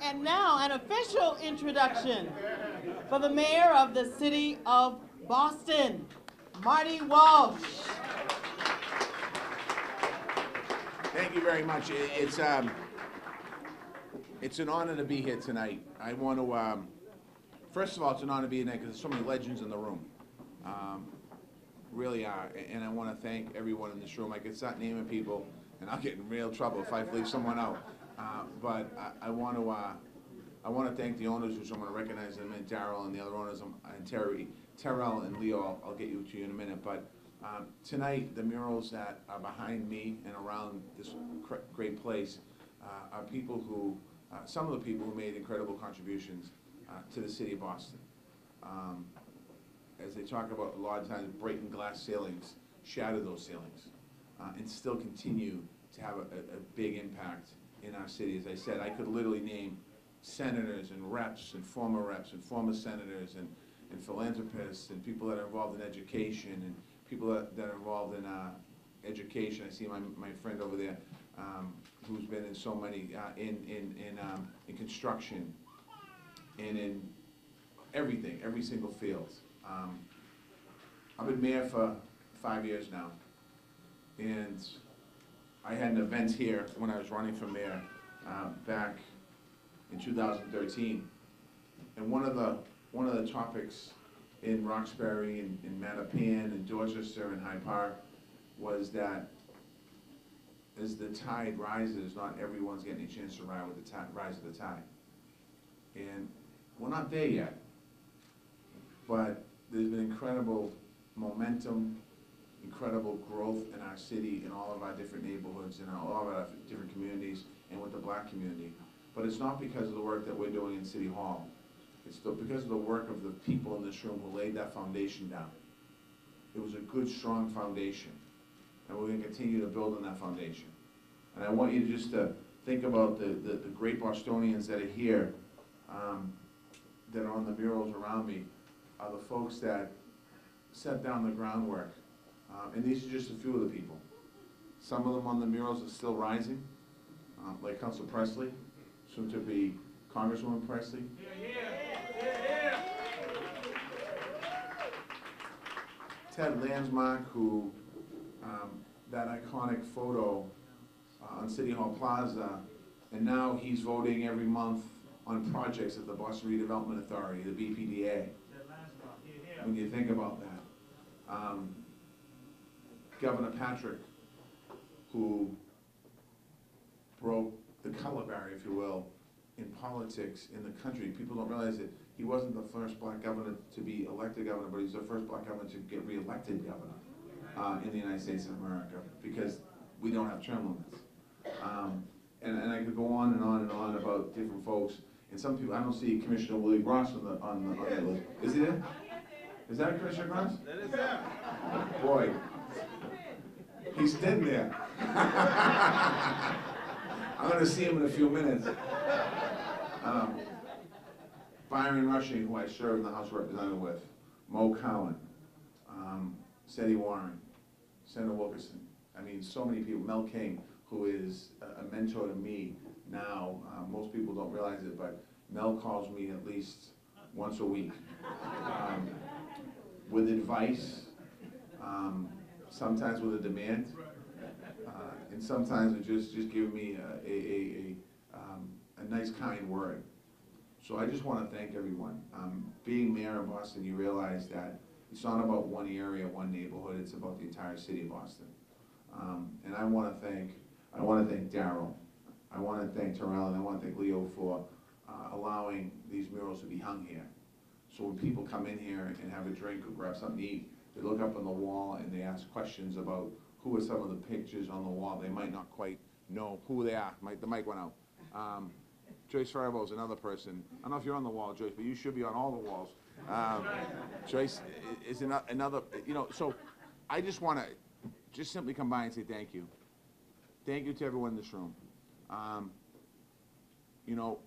And now an official introduction for the mayor of the city of Boston, Marty Walsh. Thank you very much. It's an honor to be here tonight. I want to, first of all, it's an honor to be here tonight because there's so many legends in the room. Really are, and I want to thank everyone in this room. I could start naming people, and I'll get in real trouble if I leave someone out. But I want to thank the owners, which I'm going to recognize them, and Darryl and the other owners, and Terrell and Leo. I'll get to you in a minute. But tonight, the murals that are behind me and around this great place are people who, some of the people who made incredible contributions to the city of Boston. As they talk about a lot of times, breaking glass ceilings, shatter those ceilings, and still continue to have a big impact in our city. As I said, I could literally name senators and reps and former senators and philanthropists and people that are involved in education and people that are involved in education. I see my friend over there who's been in so many, in construction and in everything, every single field. I've been mayor for 5 years now, and I had an event here when I was running for mayor back in 2013, and one of the topics in Roxbury and in Mattapan and Dorchester and Hyde Park was that as the tide rises, not everyone's getting a chance to ride with the rise of the tide, and we're not there yet, but there's been incredible momentum, incredible growth in our city, in all of our different neighborhoods, in all of our different communities, and with the black community. But it's not because of the work that we're doing in City Hall. It's because of the work of the people in this room who laid that foundation down. It was a good, strong foundation, and we're going to continue to build on that foundation. And I want you just to think about the great Bostonians that are here, that are on the murals around me, are the folks that set down the groundwork. And these are just a few of the people. Some of them on the murals are still rising, like Council Presley, soon to be Congresswoman Presley. Ted Landsmark, who, that iconic photo on City Hall Plaza, and now he's voting every month on projects at the Boston Redevelopment Authority, the BPDA. When you think about that. Governor Patrick, who broke the color barrier, if you will, in politics in the country. People don't realize that he wasn't the first black governor to be elected governor, but he's the first black governor to get re-elected governor in the United States of America, because we don't have term limits. And I could go on and on and on about different folks. And some people, I don't see Commissioner Willie Gross on the list. Is he there? Is that Commissioner Gross? That is him. Boy, he's dead there. I'm going to see him in a few minutes. Byron Rushing, who I served in the House of Representatives with, Mo Cowan, Seti Warren, Senator Wilkerson. I mean, so many people. Mel King, who is a mentor to me now. Most people don't realize it, but Mel calls me at least once a week with advice, sometimes with a demand, and sometimes with just giving me a nice, kind word. So I just want to thank everyone. Being mayor of Boston, you realize that it's not about one area, one neighborhood. It's about the entire city of Boston. And I want to thank Darryl. I want to thank Terrell, and I want to thank Leo for allowing these murals to be hung here. So when people come in here and have a drink or grab something to eat, they look up on the wall and they ask questions about who are some of the pictures on the wall. They might not quite know who they are. The mic went out. Joyce Faribault is another person. I don't know if you're on the wall, Joyce, but you should be on all the walls. Joyce is another, you know, so I just want to just simply come by and say thank you. Thank you to everyone in this room. You know,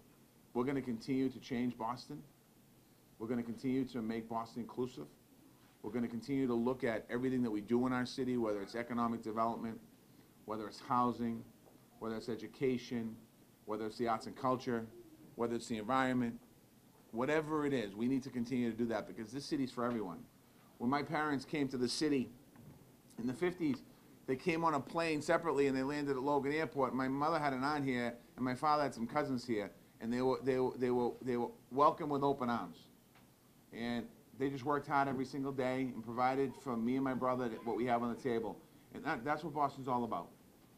we're going to continue to change Boston. We're going to continue to make Boston inclusive. We're going to continue to look at everything that we do in our city, whether it's economic development, whether it's housing, whether it's education, whether it's the arts and culture, whether it's the environment, whatever it is, we need to continue to do that because this city's for everyone. When my parents came to the city in the 50s, they came on a plane separately and they landed at Logan Airport. My mother had an aunt here and my father had some cousins here, and they were welcomed with open arms. And they just worked hard every single day and provided for me and my brother what we have on the table. And that's what Boston's all about.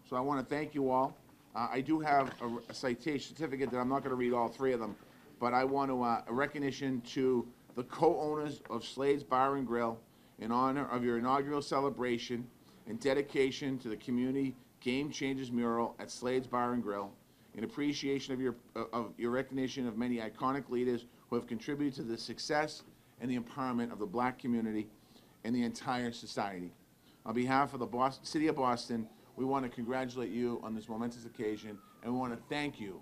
So I want to thank you all. I do have a citation certificate that I'm not going to read all three of them, but I want to a recognition to the co-owners of Slade's Bar and Grill in honor of your inaugural celebration and dedication to the community Game Changers mural at Slade's Bar and Grill, in appreciation of your recognition of many iconic leaders who have contributed to the success and the empowerment of the black community and the entire society. On behalf of the City of Boston, we want to congratulate you on this momentous occasion, and we want to thank you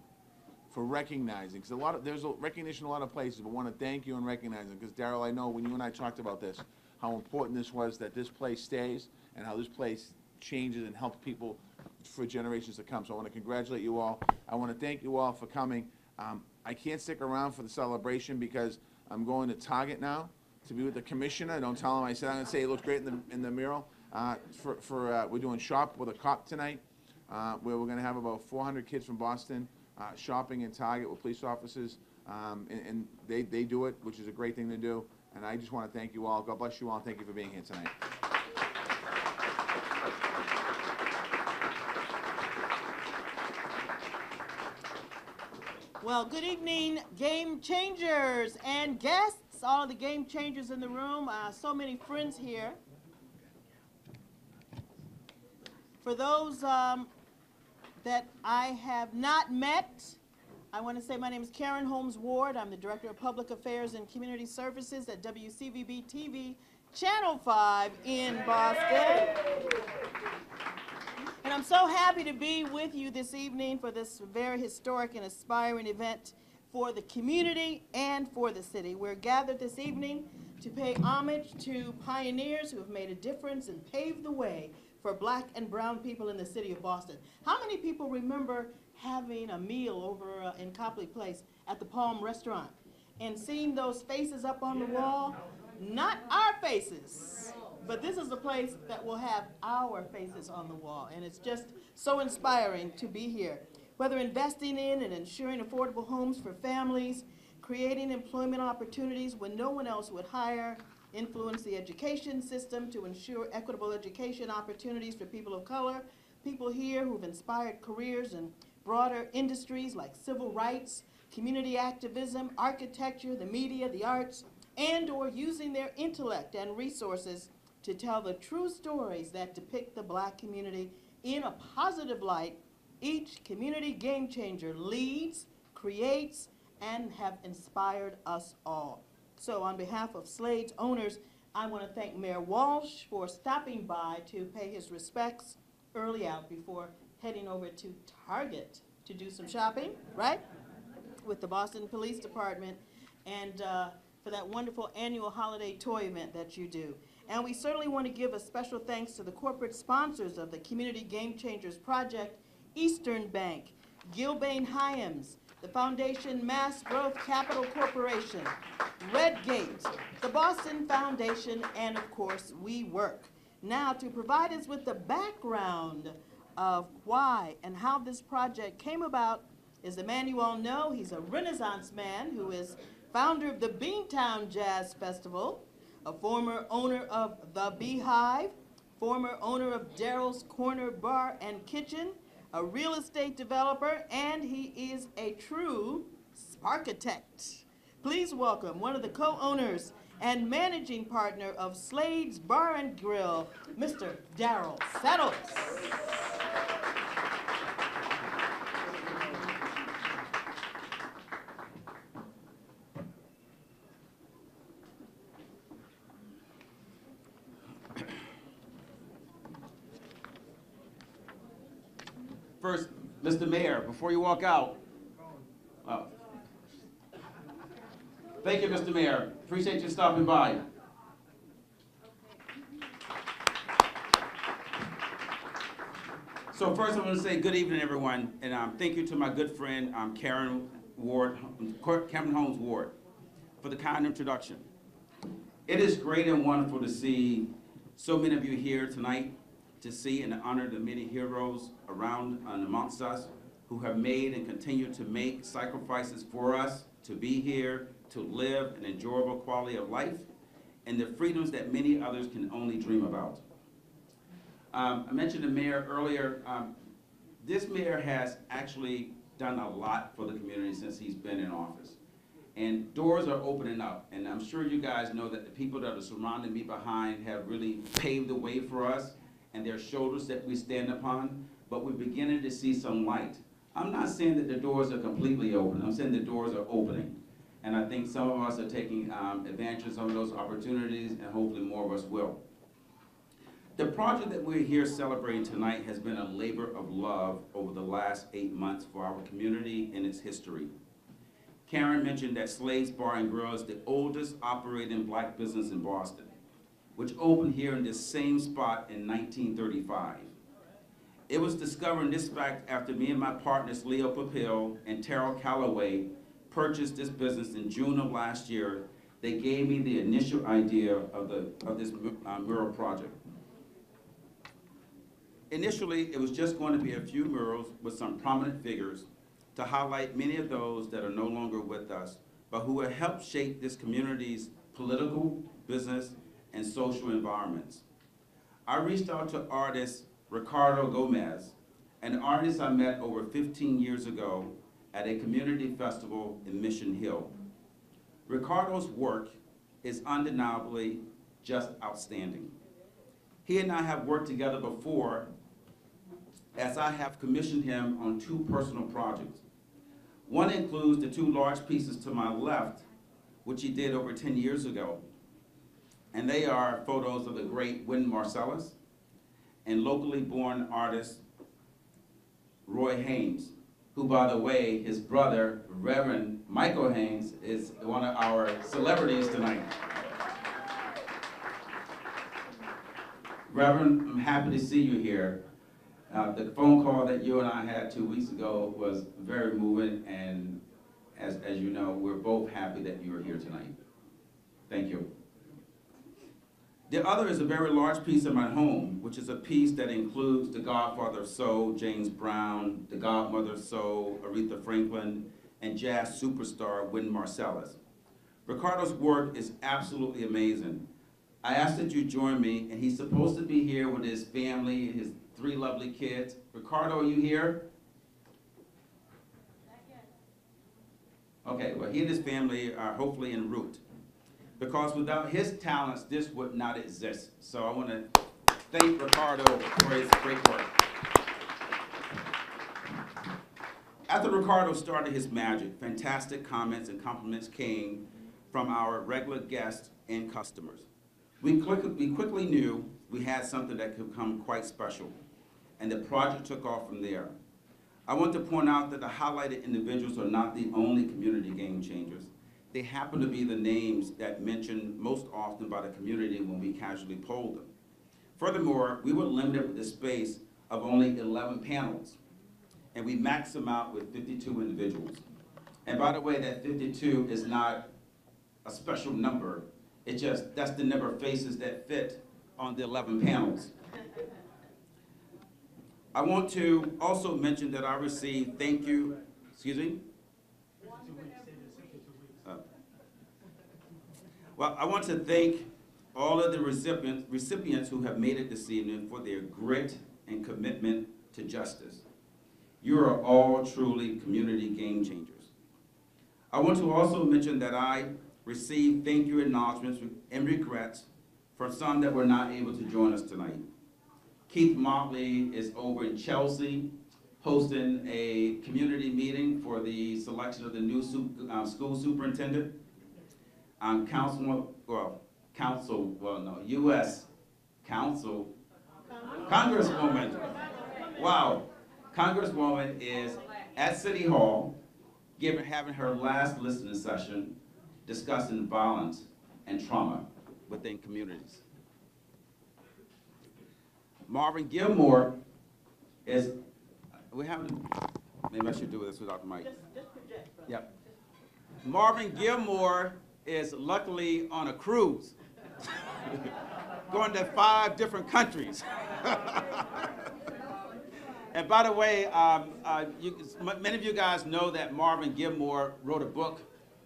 for recognizing, because there's a recognition in a lot of places, but we want to thank you and recognizing, because Darryl, I know when you and I talked about this, how important this was that this place stays and how this place changes and helps people for generations to come. So I want to congratulate you all. I want to thank you all for coming. I can't stick around for the celebration because I'm going to Target now to be with the commissioner. Don't tell him I said I'm going to say it looks great in the mural. We're doing Shop with a Cop tonight, where we're going to have about 400 kids from Boston shopping in Target with police officers, and they do it, which is a great thing to do. And I just want to thank you all. God bless you all, and thank you for being here tonight. Well, good evening, Game Changers and guests, all of the Game Changers in the room. So many friends here. For those that I have not met, I want to say my name is Karen Holmes Ward. I'm the Director of Public Affairs and Community Services at WCVB TV, Channel 5 in Boston. And I'm so happy to be with you this evening for this very historic and aspiring event for the community and for the city. We're gathered this evening to pay homage to pioneers who have made a difference and paved the way for black and brown people in the city of Boston. How many people remember having a meal over in Copley Place at the Palm Restaurant and seeing those faces up on the wall? Not our faces, but this is a place that will have our faces on the wall, and it's just so inspiring to be here. Whether investing in and ensuring affordable homes for families, creating employment opportunities when no one else would hire, influence the education system to ensure equitable education opportunities for people of color, people here who've inspired careers in broader industries like civil rights, community activism, architecture, the media, the arts, and or using their intellect and resources to tell the true stories that depict the black community in a positive light. Each community game changer leads, creates, and have inspired us all. So on behalf of Slade's owners, I want to thank Mayor Walsh for stopping by to pay his respects early out before heading over to Target to do some shopping, right? With the Boston Police Department, and for that wonderful annual holiday toy event that you do. And we certainly want to give a special thanks to the corporate sponsors of the Community Game Changers Project, Eastern Bank, Gilbane Hyams, the Foundation Mass Growth Capital Corporation, Redgate, the Boston Foundation, and of course, We Work. Now, to provide us with the background of why and how this project came about is the man you all know. He's a Renaissance man who is founder of the Beantown Jazz Festival, a former owner of The Beehive, former owner of Daryl's Corner Bar and Kitchen, a real estate developer, and he is a true sparkitect. Please welcome one of the co-owners and managing partner of Slade's Bar and Grill, Mr. Daryl Settles. First, Mr. Mayor, before you walk out, thank you, Mr. Mayor. Appreciate you stopping by. So first, I want to say good evening, everyone, and thank you to my good friend Karen Ward, Cameron Holmes Ward, for the kind introduction. It is great and wonderful to see so many of you here tonight to see and honor the many heroes around and amongst us who have made and continue to make sacrifices for us to be here, to live an enjoyable quality of life, and the freedoms that many others can only dream about. I mentioned the mayor earlier. This mayor has actually done a lot for the community since he's been in office. And doors are opening up, and I'm sure you guys know that the people that are surrounding me behind have really paved the way for us, and they're shoulders that we stand upon, but we're beginning to see some light. I'm not saying that the doors are completely open. I'm saying the doors are opening. And I think some of us are taking advantage of some of those opportunities, and hopefully more of us will. The project that we're here celebrating tonight has been a labor of love over the last 8 months for our community and its history. Karen mentioned that Slade's Bar and Grill is the oldest operating black business in Boston, which opened here in this same spot in 1935. It was discovering this fact after me and my partners Leo Papil and Terrell Calloway purchased this business in June of last year. They gave me the initial idea of this mural project. Initially, it was just going to be a few murals with some prominent figures to highlight many of those that are no longer with us, but who have helped shape this community's political, business, and social environments. I reached out to artist Ricardo Gomez, an artist I met over 15 years ago at a community festival in Mission Hill. Ricardo's work is undeniably just outstanding. He and I have worked together before, as I have commissioned him on 2 personal projects. One includes the 2 large pieces to my left, which he did over 10 years ago. And they are photos of the great Wynton Marsalis and locally born artist Roy Haynes, who, by the way, his brother, Reverend Michael Haynes, is one of our celebrities tonight. Reverend, I'm happy to see you here. The phone call that you and I had 2 weeks ago was very moving, and as you know, we're both happy that you are here tonight. Thank you. The other is a very large piece of my home, which is a piece that includes the godfather of soul, James Brown, the godmother of soul, Aretha Franklin, and jazz superstar Wynton Marsalis. Ricardo's work is absolutely amazing. I asked that you join me, and he's supposed to be here with his family, his 3 lovely kids. Ricardo, are you here? Not yet. Okay, well, he and his family are hopefully en route, because without his talents, this would not exist. So I want to thank Ricardo for his great work. After Ricardo started his magic, fantastic comments and compliments came from our regular guests and customers. We quickly knew we had something that could become quite special, and the project took off from there. I want to point out that the highlighted individuals are not the only community game changers. They happen to be the names that mentioned most often by the community when we casually polled them. Furthermore, we were limited with the space of only 11 panels, and we maxed them out with 52 individuals. And by the way, that 52 is not a special number. It just, that's the number of faces that fit on the 11 panels. I want to also mention that I received thank you, excuse me? Well, I want to thank all of the recipients who have made it this evening for their grit and commitment to justice. You are all truly community game changers. I want to also mention that I received thank you acknowledgments and regrets from some that were not able to join us tonight. Keith Motley is over in Chelsea hosting a community meeting for the selection of the new school superintendent. U.S. Congresswoman, wow. Congresswoman is at City Hall having her last listening session discussing violence and trauma within communities. Marvin Gilmore is, we have Maybe I should do this without the mic. Just project. Brother. Yep. Marvin Gilmore is luckily on a cruise, going to 5 different countries. And by the way, many of you guys know that Marvin Gilmore wrote a book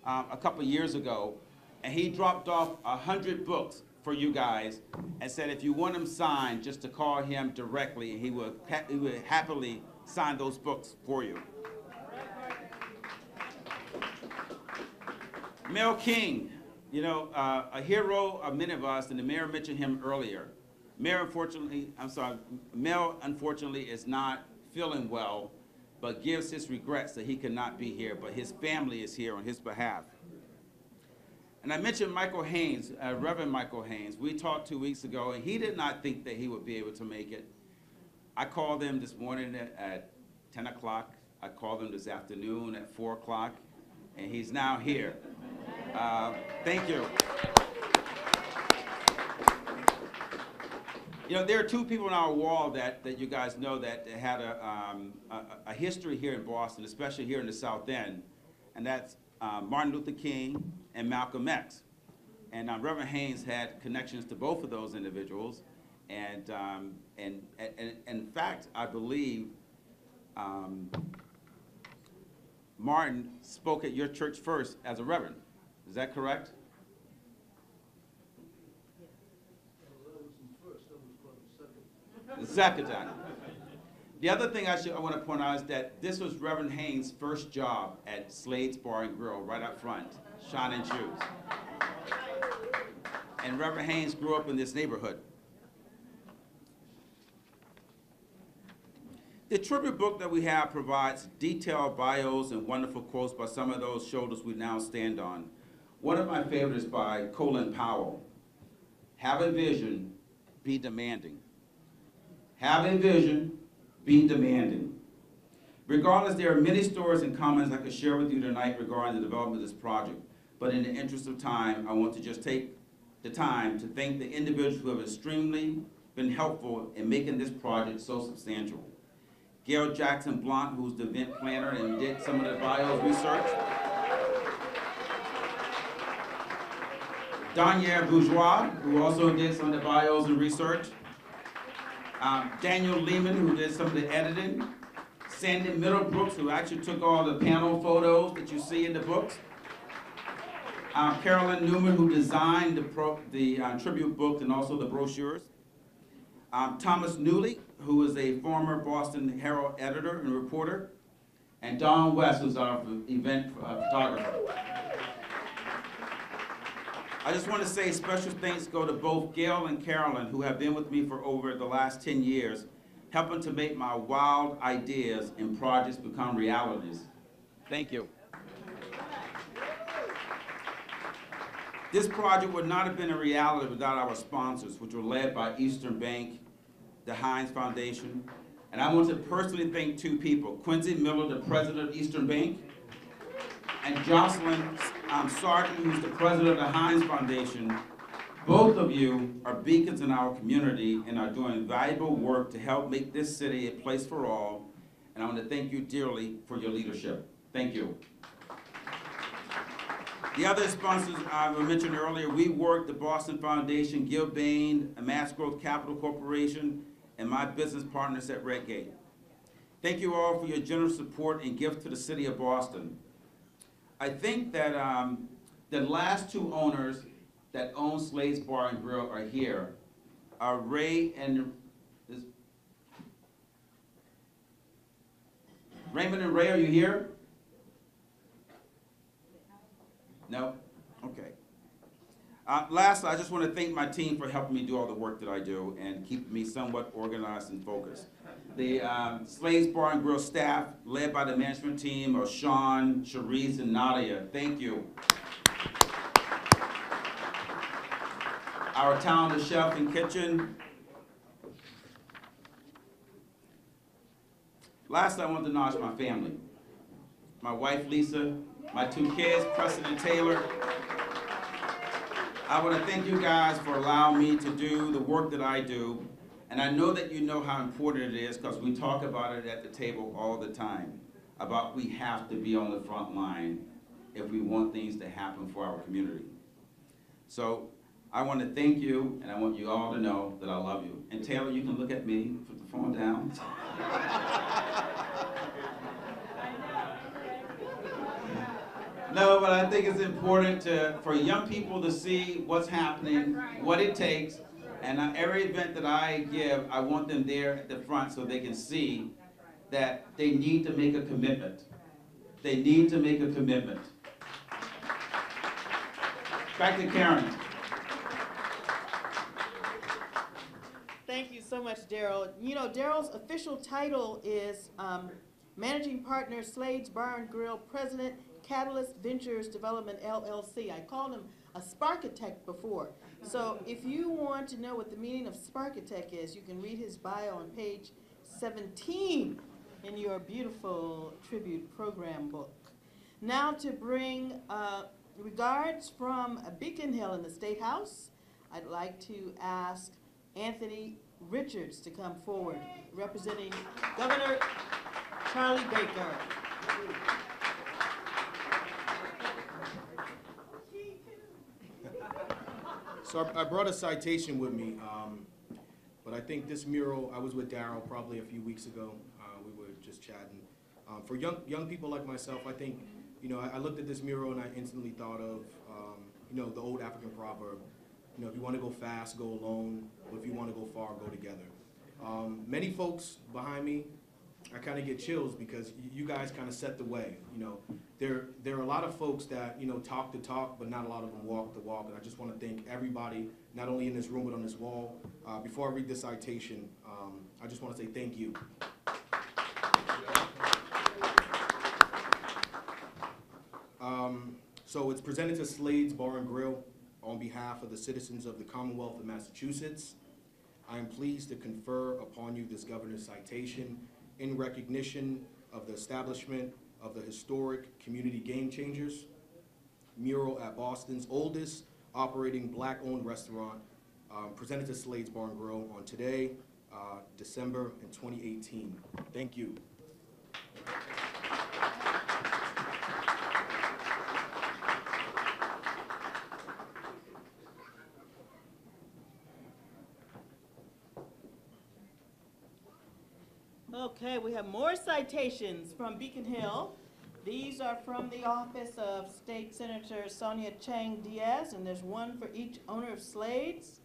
a couple years ago, and he dropped off 100 books for you guys and said if you want him signed, just to call him directly, and he would happily sign those books for you. Mel King, you know, a hero of many of us, and the mayor mentioned him earlier. Mel unfortunately is not feeling well, but gives his regrets that he cannot be here, but his family is here on his behalf. And I mentioned Michael Haynes, Reverend Michael Haynes. We talked 2 weeks ago, and he did not think that he would be able to make it. I called him this morning at 10 o'clock. I called him this afternoon at 4 o'clock, and he's now here. Thank you. You know, there are 2 people on our wall that you guys know that had a history here in Boston, especially here in the South End, and that's Martin Luther King and Malcolm X. And Reverend Haynes had connections to both of those individuals, and in fact, I believe Martin spoke at your church first as a reverend. Is that correct? The second time. The other thing I want to point out is that this was Reverend Haynes' first job at Slade's Bar and Grill, right up front, shining shoes. And Reverend Haynes grew up in this neighborhood. The tribute book that we have provides detailed bios and wonderful quotes by some of those shoulders we now stand on. One of my favorites is by Colin Powell. Have a vision, be demanding. Have a vision, be demanding. Regardless, there are many stories and comments I could share with you tonight regarding the development of this project, but in the interest of time, I want to just take the time to thank the individuals who have extremely been helpful in making this project so substantial. Gail Jackson Blunt, who's the event planner and did some of the bios research. Danielle Bourgeois, who also did some of the bios and research. Daniel Lehman, who did some of the editing. Sandy Middlebrooks, who actually took all the panel photos that you see in the books. Carolyn Newman, who designed the tribute book and also the brochures. Thomas Newley, who is a former Boston Herald editor and reporter. And Don West, who's our event photographer. I just want to say special thanks go to both Gail and Carolyn, who have been with me for over the last 10 years, helping to make my wild ideas and projects become realities. Thank you. This project would not have been a reality without our sponsors, which were led by Eastern Bank, the Heinz Foundation, and I want to personally thank 2 people, Quincy Miller, the president of Eastern Bank, and Jocelyn Sargent, who's the president of the Heinz Foundation. Both of you are beacons in our community and are doing valuable work to help make this city a place for all, and I want to thank you dearly for your leadership. Thank you. The other sponsors I mentioned earlier, We Work, the Boston Foundation, Gil Bain, Mass Growth Capital Corporation, and my business partners at Redgate. Thank you all for your generous support and gifts to the city of Boston. I think that the last 2 owners that own Slade's Bar and Grill are here. Ray and Raymond and Ray, are you here? No? Okay. Lastly, I just want to thank my team for helping me do all the work that I do and keeping me somewhat organized and focused. The Slade's Bar and Grill staff, led by the management team of Sean, Cherise, and Nadia, thank you. Our talented chef and kitchen. Lastly, I want to acknowledge my family. My wife, Lisa, my 2 kids, Preston and Taylor. I want to thank you guys for allowing me to do the work that I do. And I know that you know how important it is because we talk about it at the table all the time. about we have to be on the front line if we want things to happen for our community. So I want to thank you, and I want you all to know that I love you. And Taylor, you can look at me, put the phone down. No, but I think it's important for young people to see what's happening, what it takes, and every event that I give, I want them there at the front so they can see that they need to make a commitment. They need to make a commitment. Back to Karen. Thank you so much, Daryl. You know, Daryl's official title is Managing Partner, Slade's Bar and Grill President, Catalyst Ventures Development, LLC. I called him a Sparkitect before. So if you want to know what the meaning of Sparkitect is, you can read his bio on page 17 in your beautiful tribute program book. Now to bring regards from Beacon Hill in the State House, I'd like to ask Anthony Richards to come forward, representing Governor Charlie Baker. So I brought a citation with me, but I think this mural, I was with Darryl probably a few weeks ago. We were just chatting. For young people like myself, I think, you know, I looked at this mural and I instantly thought of, you know, the old African proverb, you know, if you want to go fast, go alone, but if you want to go far, go together. Many folks behind me, I kind of get chills because you guys kind of set the way. You know, there are a lot of folks that, you know, talk the talk, but not a lot of them walk the walk. And I just want to thank everybody, not only in this room, but on this wall. Before I read this citation, I just want to say thank you. So it's presented to Slade's Bar and Grill on behalf of the citizens of the Commonwealth of Massachusetts. I am pleased to confer upon you this governor's citation in recognition of the establishment of the historic Community Game Changers mural at Boston's oldest operating Black-owned restaurant, presented to Slade's Bar and Grill on today, December in 2018. Thank you. Okay, we have more citations from Beacon Hill. These are from the office of State Senator Sonia Chang Diaz, and there's one for each owner of Slade's.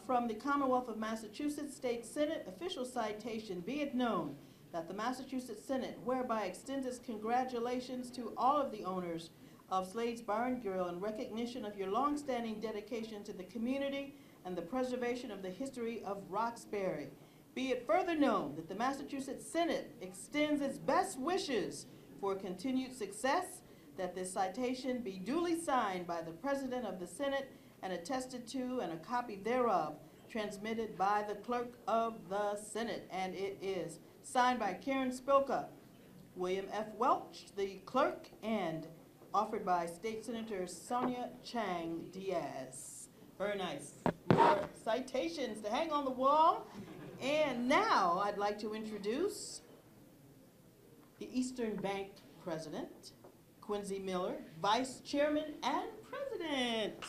From the Commonwealth of Massachusetts State Senate, official citation, be it known that the Massachusetts Senate whereby extends its congratulations to all of the owners of Slade's Bar and Grill in recognition of your longstanding dedication to the community and the preservation of the history of Roxbury. Be it further known that the Massachusetts Senate extends its best wishes for continued success, that this citation be duly signed by the President of the Senate and attested to, and a copy thereof transmitted by the Clerk of the Senate. And it is signed by Karen Spilka, William F. Welch, the clerk, and offered by State Senator Sonia Chang Diaz. Very nice. More citations to hang on the wall. And now I'd like to introduce the Eastern Bank President, Quincy Miller, Vice Chairman and President.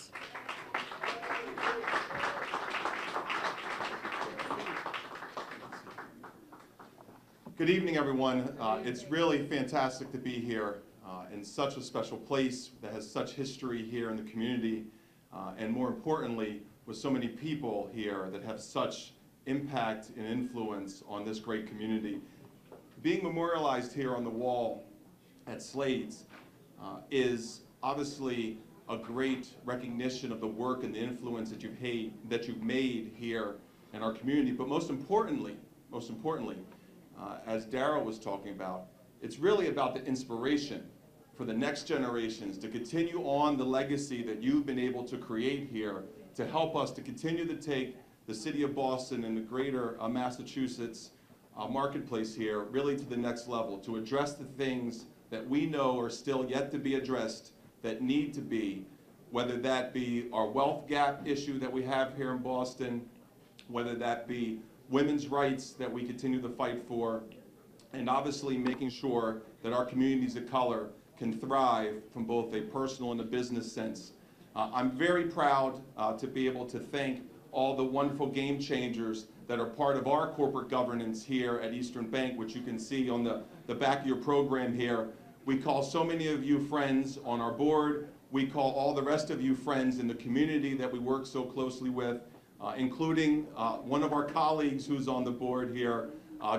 Good evening, everyone. It's really fantastic to be here in such a special place that has such history here in the community, and more importantly, with so many people here that have such impact and influence on this great community. Being memorialized here on the wall at Slade's is obviously a great recognition of the work and the influence that you've made here in our community. But most importantly, as Darryl was talking about, it's really about the inspiration for the next generations to continue on the legacy that you've been able to create here to help us to continue to take the city of Boston and the greater Massachusetts marketplace here really to the next level, to address the things that we know are still yet to be addressed that need to be, whether that be our wealth gap issue that we have here in Boston, whether that be women's rights that we continue to fight for, and obviously making sure that our communities of color can thrive from both a personal and a business sense. I'm very proud to be able to thank all the wonderful game changers that are part of our corporate governance here at Eastern Bank, which you can see on the back of your program here. We call so many of you friends on our board. We call all the rest of you friends in the community that we work so closely with, including one of our colleagues who's on the board here,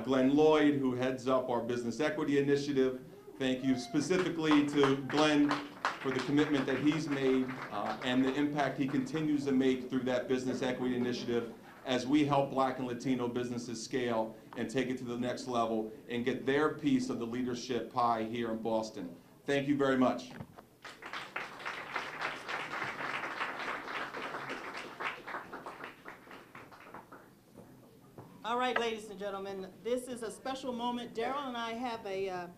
Glenn Lloyd, who heads up our Business Equity Initiative. Thank you specifically to Glenn for the commitment that he's made and the impact he continues to make through that Business Equity Initiative as we help Black and Latino businesses scale and take it to the next level and get their piece of the leadership pie here in Boston. Thank you very much. All right, ladies and gentlemen, this is a special moment. Daryl and I have a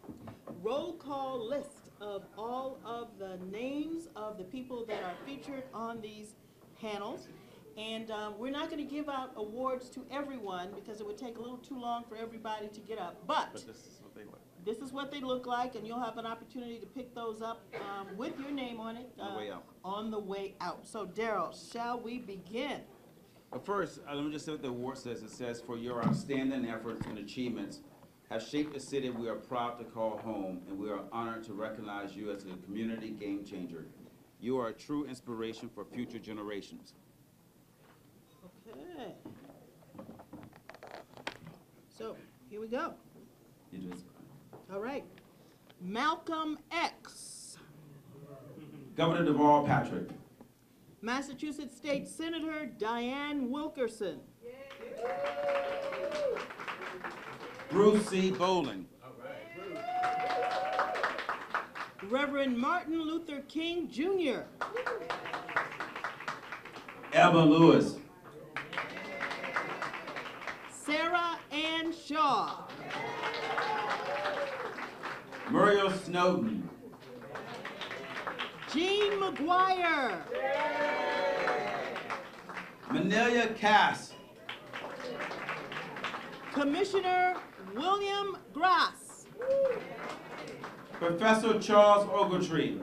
roll call list of all of the names of the people that are featured on these panels. And we're not going to give out awards to everyone because it would take a little too long for everybody to get up. But This is what they look this is what they look like, and you'll have an opportunity to pick those up with your name on it on the way out. on the way out. So, Daryl, shall we begin? But first, let me just say what the award says. It says, for your outstanding efforts and achievements have shaped the city we are proud to call home, and we are honored to recognize you as a community game changer. You are a true inspiration for future generations. Okay. So, here we go. You just, All right. Malcolm X. Governor Deval Patrick. Massachusetts State Senator Diane Wilkerson. Bruce C. Bowling. Reverend Martin Luther King, Jr. Eva Lewis. Sarah Ann Shaw. Muriel Snowden. Jean McGuire. Manelia Cass. Commissioner William Grass. Professor Charles Ogletree.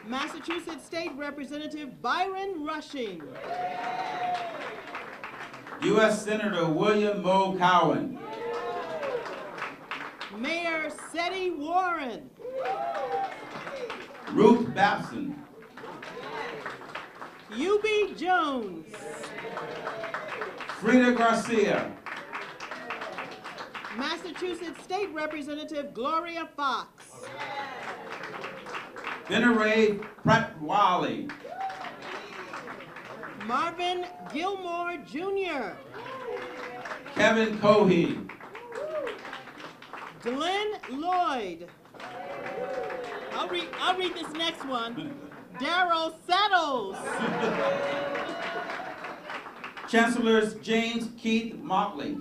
Massachusetts State Representative Byron Rushing. U.S. Senator William Moe Cowan. Mayor Seti Warren. Ruth Babson. UB Jones. Frida Garcia. Massachusetts State Representative Gloria Fox. Venerade Pratt Wiley. Marvin Gilmore Jr. Kevin Cohey. Glenn Lloyd. I'll read this next one. Darryl Settles. Chancellors James Keith Motley.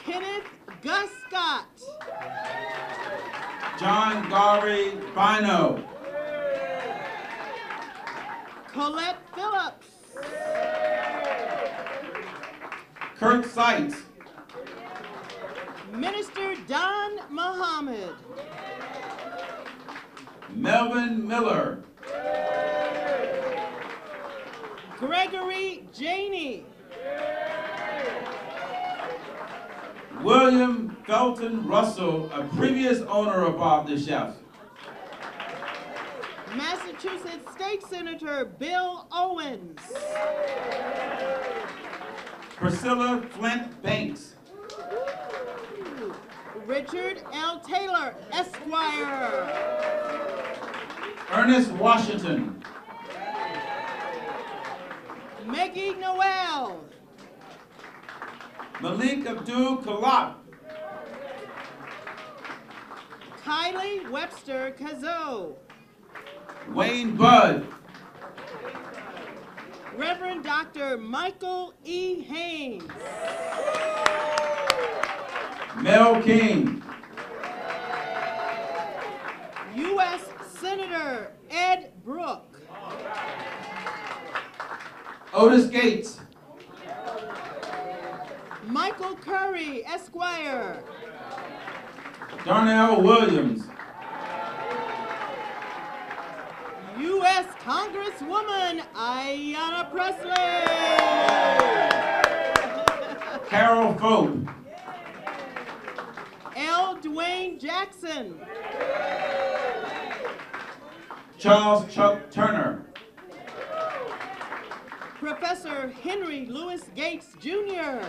Kenneth Gus Scott. John Gary Bino. Colette Phillips. Kurt Seitz. Minister Don Muhammad. Melvin Miller. Gregory Janey. William Felton Russell, a previous owner of Bob the Chef. Massachusetts State Senator Bill Owens. Priscilla Flint Banks. Richard L. Taylor, Esquire. Ernest Washington. Maggie Noel. Malik Abdul Kalab. Kylie Webster Cazo. Wayne Budd. Reverend Dr. Michael E. Haynes. Mel King. U.S. Senator Ed Brooke. Otis Gates. Michael Curry, Esquire. Darnell Williams. U.S. Congresswoman Ayanna Presley. Carol Fope. L. Dwayne Jackson. Charles Chuck Turner. Professor Henry Louis Gates, Jr.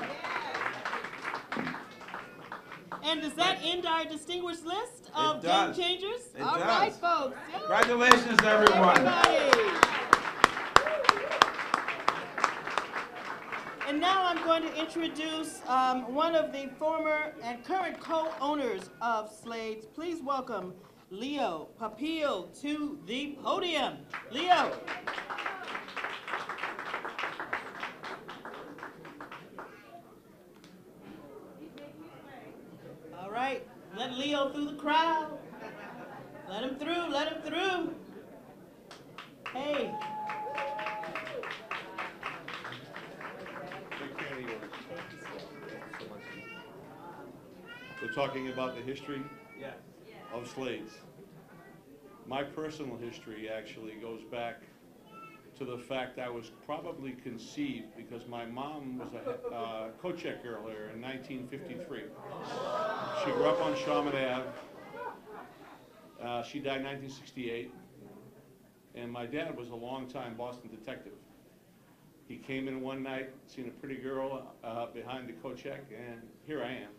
And does that end our distinguished list of It game does. changers? It All does. right, folks. Yeah. Congratulations, everyone. Everybody. And now I'm going to introduce one of the former and current co-owners of Slade's. Please welcome Leo Papil to the podium. Leo. All right, let Leo through the crowd. Let him through, let him through. Hey. We're talking about the history of Slade's. My personal history actually goes back to the fact I was probably conceived because my mom was a co-check girl here in 1953. She grew up on Sharman Ave. She died in 1968. And my dad was a long-time Boston detective. He came in one night, seen a pretty girl behind the co-check, and here I am.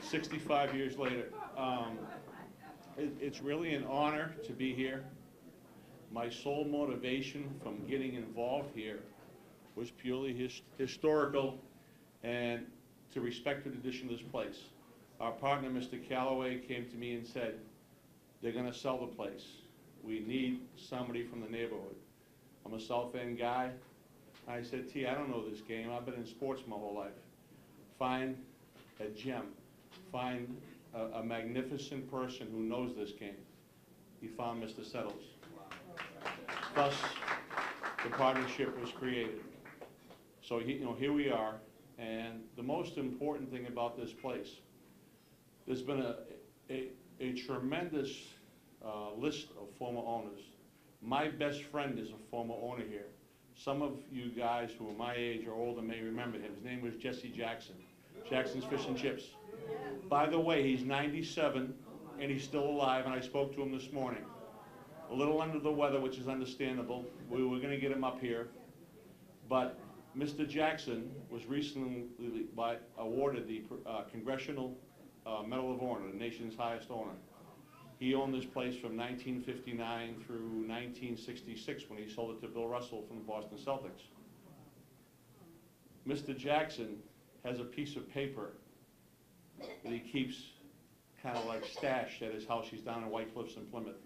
65 years later. It's really an honor to be here. My sole motivation from getting involved here was purely historical and to respect the tradition of this place. Our partner, Mr. Calloway, came to me and said, they're going to sell the place. We need somebody from the neighborhood. I'm a South End guy. I said, T, I don't know this game. I've been in sports my whole life. Find a gem. Find a magnificent person who knows this game. He found Mr. Settles. Thus, the partnership was created. So here we are, and the most important thing about this place, there's been a tremendous list of former owners. My best friend is a former owner here. Some of you guys who are my age or older may remember him. His name was Jesse Jackson. Jackson's Fish and Chips. By the way, he's 97 and he's still alive, and I spoke to him this morning. A little under the weather, which is understandable. We were going to get him up here. But Mr. Jackson was recently awarded the Congressional Medal of Honor, the nation's highest honor. He owned this place from 1959 through 1966 when he sold it to Bill Russell from the Boston Celtics. Mr. Jackson has a piece of paper that he keeps kind of like stashed at his house. He's down in White Cliffs in Plymouth.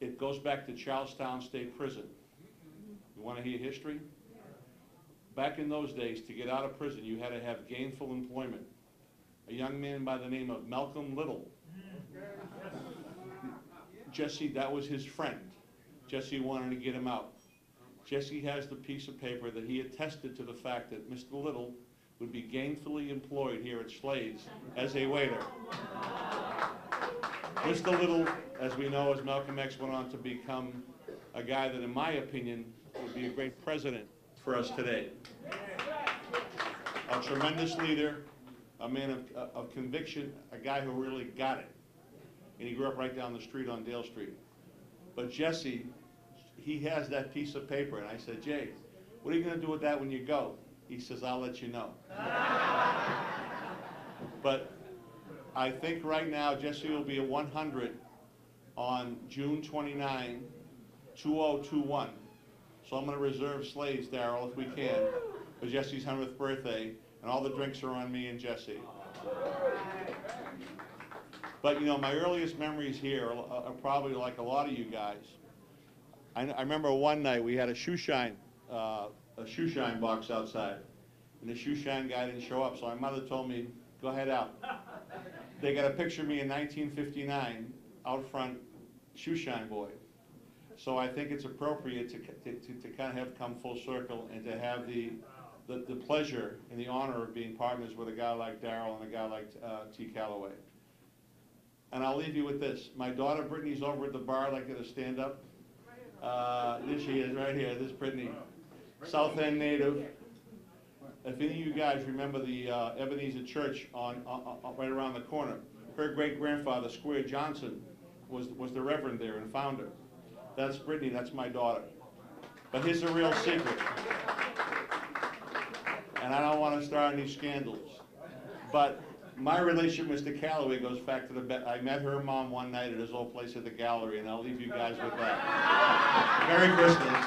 It goes back to Charlestown State Prison. You want to hear history? Back in those days, to get out of prison, you had to have gainful employment. A young man by the name of Malcolm Little. Jesse, that was his friend. Jesse wanted to get him out. Jesse has the piece of paper that he attested to the fact that Mr. Little would be gainfully employed here at Slade's as a waiter. Mr. Little, as we know, as Malcolm X went on to become a guy that, in my opinion, would be a great president for us today. A tremendous leader, a man of conviction, a guy who really got it. And he grew up right down the street on Dale Street. But Jesse, he has that piece of paper, and I said, Jay, what are you going to do with that when you go? He says, I'll let you know. But I think right now Jesse will be at 100 on June 29, 2021. So I'm going to reserve Slade's, Darrell, if we can, for Jesse's 100th birthday, and all the drinks are on me and Jesse. But my earliest memories here are probably like a lot of you guys. I remember one night we had a shoe shine box outside, and the shoe shine guy didn't show up, so my mother told me, go head out. They got a picture of me in 1959 out front, shoe shine boy. So I think it's appropriate to kind of have come full circle and to have the the pleasure and the honor of being partners with a guy like Darrell and a guy like T. Calloway. And I'll leave you with this. My daughter Brittany's over at the bar. I'd like her to stand up. There she is, right here. This is Brittany, South End native. If any of you guys remember the Ebenezer Church on right around the corner, her great-grandfather, Square Johnson, was the reverend there and founder. That's Brittany, that's my daughter. But here's the real secret. And I don't want to start any scandals, but my relationship with Mr. Calloway goes back to I met her mom one night at his old place at the gallery, and I'll leave you guys with that. Merry Christmas.